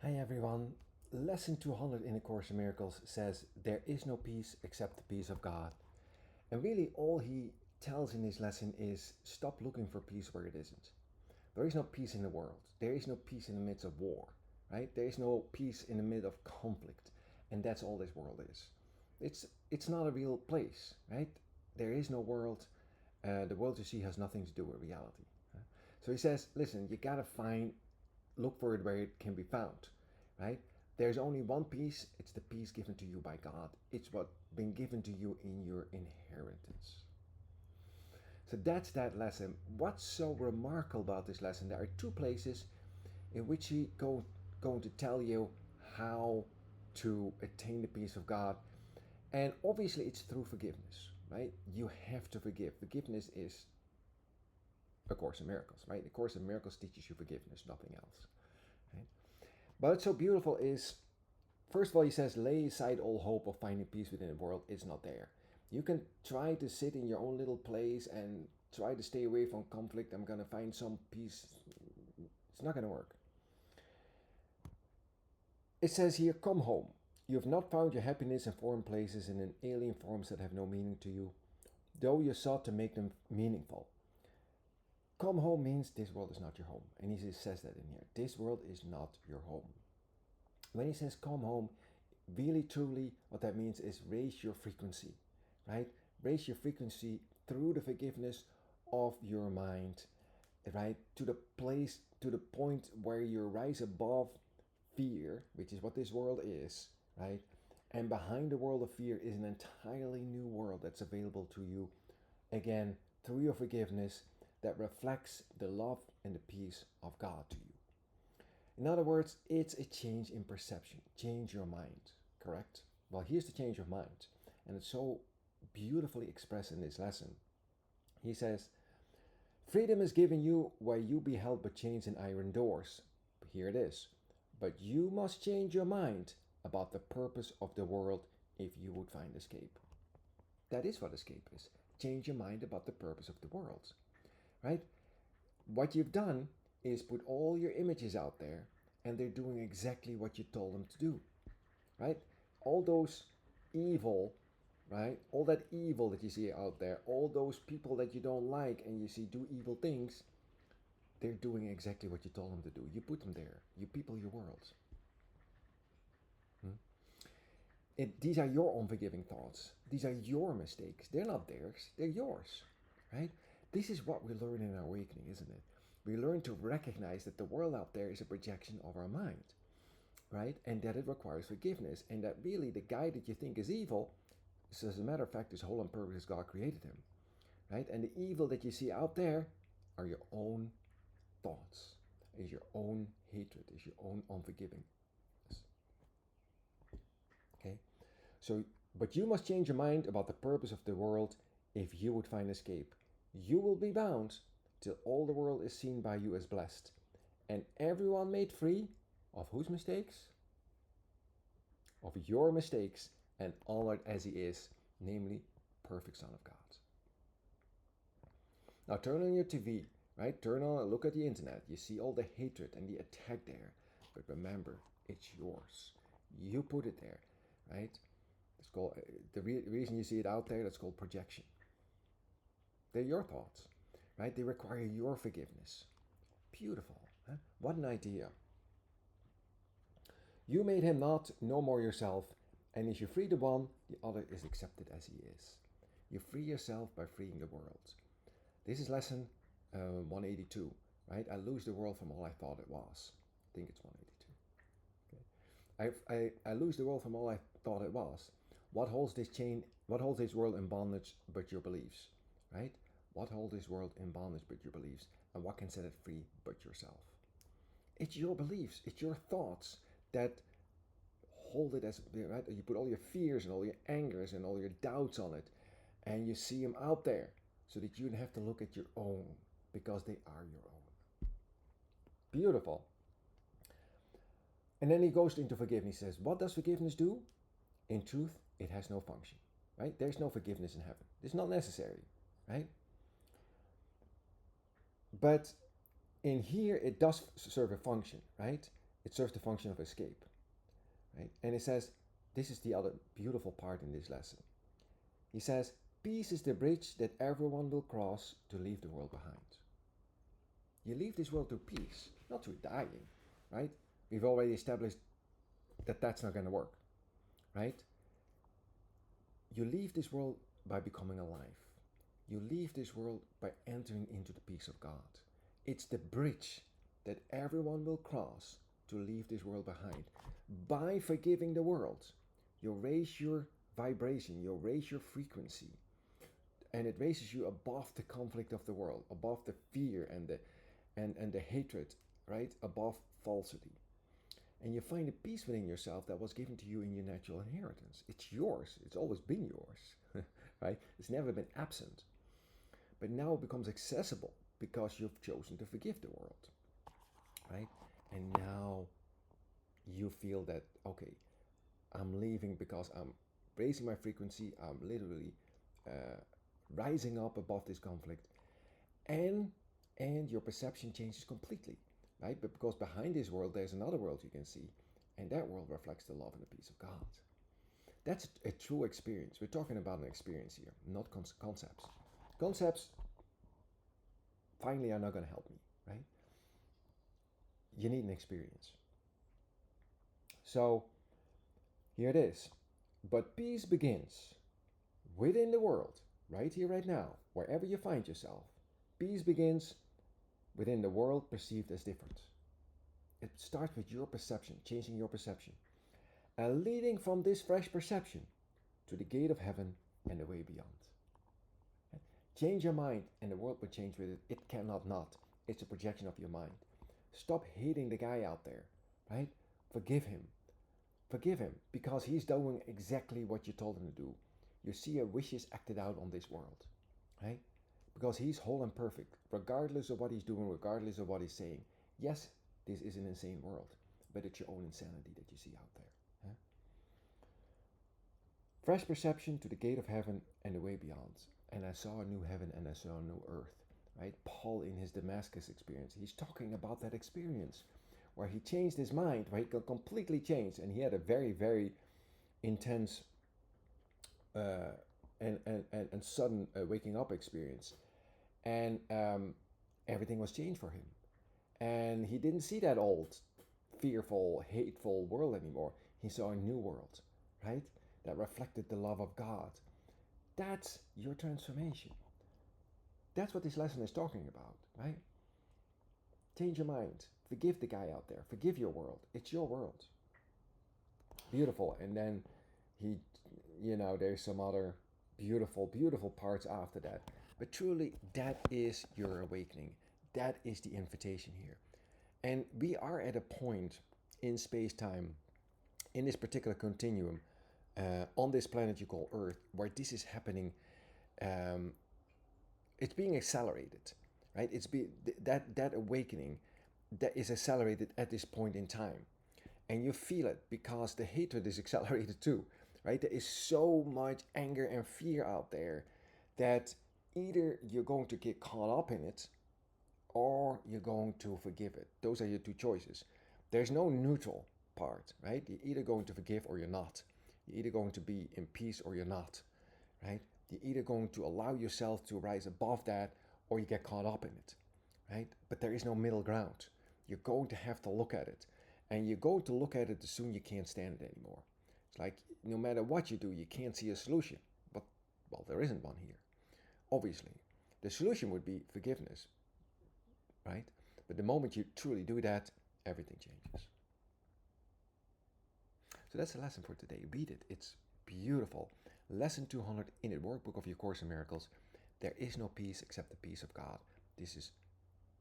Hi everyone. Lesson 200 in A Course in Miracles says, there is no peace except the peace of God. And really all he tells in this lesson is stop looking for peace where it isn't. There is no peace in the world. There is no peace in the midst of war, right? There is no peace in the midst of conflict. And that's all this world is. It's not a real place, right? There is no world. The world you see has nothing to do with reality. So he says, listen, you gotta look for it where it can be found, right? There's only one peace. It's the peace given to you by God. It's what been given to you in your inheritance. So that's that lesson. What's so remarkable about this lesson? There are two places in which he going to tell you how to attain the peace of God. And obviously it's through forgiveness, right? You have to forgive. Forgiveness is A Course in Miracles, right? The Course in Miracles teaches you forgiveness, nothing else. Right? But what's so beautiful is, first of all, he says, lay aside all hope of finding peace within the world. It's not there. You can try to sit in your own little place and try to stay away from conflict. I'm going to find some peace. It's not going to work. It says here, come home. You have not found your happiness in foreign places and in alien forms that have no meaning to you, though you sought to make them meaningful. Come home means this world is not your home. And he says that in here. This world is not your home. When he says come home, really truly what that means is raise your frequency, right? Raise your frequency through the forgiveness of your mind, right? To the point where you rise above fear, which is what this world is, right? And behind the world of fear is an entirely new world that's available to you, again, through your forgiveness, that reflects the love and the peace of God to you. In other words, it's a change in perception. Change your mind, correct? Well, here's the change of mind. And it's so beautifully expressed in this lesson. He says, freedom is given you where you be held by chains and iron doors. Here it is. But you must change your mind about the purpose of the world if you would find escape. That is what escape is. Change your mind about the purpose of the world. Right? What you've done is put all your images out there and they're doing exactly what you told them to do. Right? All those evil, right? All that evil that you see out there, all those people that you don't like and you see do evil things, they're doing exactly what you told them to do. You put them there. You people your world. These are your unforgiving thoughts. These are your mistakes. They're not theirs. They're yours. Right? This is what we learn in our awakening, isn't it? We learn to recognize that the world out there is a projection of our mind, right? And that it requires forgiveness. And that really the guy that you think is evil, so as a matter of fact, is whole on purpose as God created him, right? And the evil that you see out there are your own thoughts, is your own hatred, is your own unforgiving. Okay? So, but you must change your mind about the purpose of the world if you would find escape. You will be bound till all the world is seen by you as blessed, and everyone made free of whose mistakes? Of your mistakes, and honored as he is, namely, perfect Son of God. Now turn on your TV, right? Turn on and look at the internet. You see all the hatred and the attack there. But remember, it's yours. You put it there, right? It's called, the reason you see it out there, that's called projection. They're your thoughts, right? They require your forgiveness. Beautiful. Huh? What an idea. You made him not, no more yourself, and if you free the one, the other is accepted as he is. You free yourself by freeing the world. This is lesson 182, right? I lose the world from all I thought it was. I think it's 182. Okay. I lose the world from all I thought it was. What holds this chain? What holds this world in bondage but your beliefs, right? What holds this world in bondage but your beliefs? And what can set it free but yourself? It's your beliefs. It's your thoughts that hold it as, right? You put all your fears and all your angers and all your doubts on it, and you see them out there so that you don't have to look at your own, because they are your own. Beautiful. And then he goes into forgiveness. He says, what does forgiveness do? In truth, it has no function, right? There's no forgiveness in heaven. It's not necessary, right? But in here, it does serve a function, right? It serves the function of escape, right? And it says, this is the other beautiful part in this lesson. He says, peace is the bridge that everyone will cross to leave the world behind. You leave this world through peace, not through dying, right? We've already established that that's not going to work, right? You leave this world by becoming alive. You leave this world by entering into the peace of God. It's the bridge that everyone will cross to leave this world behind. By forgiving the world, you'll raise your vibration, you'll raise your frequency, and it raises you above the conflict of the world, above the fear and the hatred, right? Above falsity. And you find a peace within yourself that was given to you in your natural inheritance. It's yours. It's always been yours, right? It's never been absent. But now it becomes accessible because you've chosen to forgive the world, right? And now you feel that, okay, I'm leaving because I'm raising my frequency. I'm literally rising up above this conflict. And your perception changes completely, right? But because behind this world, there's another world you can see. And that world reflects the love and the peace of God. That's a true experience. We're talking about an experience here, not concepts. Concepts, finally, are not going to help me, right? You need an experience. So, here it is. But peace begins within the world, right here, right now, wherever you find yourself. Peace begins within the world perceived as different. It starts with your perception, changing your perception, and leading from this fresh perception to the gate of heaven and the way beyond. Change your mind and the world will change with it. It cannot not. It's a projection of your mind. Stop hating the guy out there, right? Forgive him. Forgive him because he's doing exactly what you told him to do. You see your wishes acted out on this world, right? Because he's whole and perfect, regardless of what he's doing, regardless of what he's saying. Yes, this is an insane world, but it's your own insanity that you see out there. Huh? Fresh perception to the gate of heaven and the way beyond. And I saw a new heaven and I saw a new earth, right? Paul in his Damascus experience, he's talking about that experience where he changed his mind, where he completely changed, and he had a very, very intense and sudden waking up experience. And everything was changed for him. And he didn't see that old, fearful, hateful world anymore. He saw a new world, right? That reflected the love of God. That's your transformation. That's what this lesson is talking about, right? Change your mind. Forgive the guy out there. Forgive your world. It's your world. Beautiful. And then there's some other beautiful, beautiful parts after that. But truly, that is your awakening. That is the invitation here. And we are at a point in space-time, in this particular continuum, on this planet you call Earth, where this is happening. It's being accelerated, right? That awakening that is accelerated at this point in time. And you feel it because the hatred is accelerated too, right? There is so much anger and fear out there that either you're going to get caught up in it or you're going to forgive it. Those are your two choices. There's no neutral part, right? You're either going to forgive or you're not. You're either going to be in peace or you're not, right? You're either going to allow yourself to rise above that or you get caught up in it, right? But there is no middle ground. You're going to have to look at it. And you're going to look at it as soon you can't stand it anymore. It's like no matter what you do, you can't see a solution. But, well, there isn't one here. Obviously, the solution would be forgiveness, right? But the moment you truly do that, everything changes. So that's the lesson for today. Read it. It's beautiful. Lesson 200 in the workbook of your Course in Miracles. There is no peace except the peace of God. This is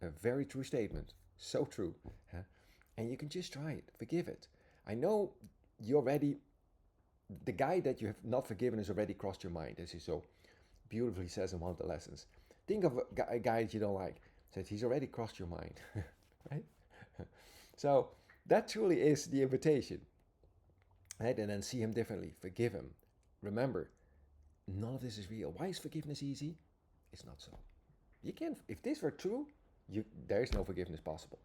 a very true statement. So true. Huh? And you can just try it. Forgive it. I know the guy that you have not forgiven has already crossed your mind, as he so beautifully says in one of the lessons. Think of a guy that you don't like. Says he's already crossed your mind, right? So that truly is the invitation, right? And then see him differently. Forgive him. Remember, none of this is real. Why is forgiveness easy? It's not so. You can, if this were true, there is no forgiveness possible,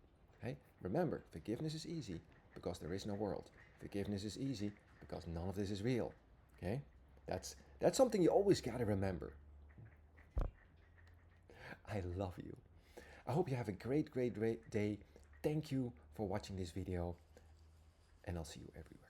right? Remember, forgiveness is easy because there is no world. Forgiveness is easy because none of this is real. Okay? That's something you always gotta remember. I love you. I hope you have a great, great, great day. Thank you for watching this video, and I'll see you everywhere.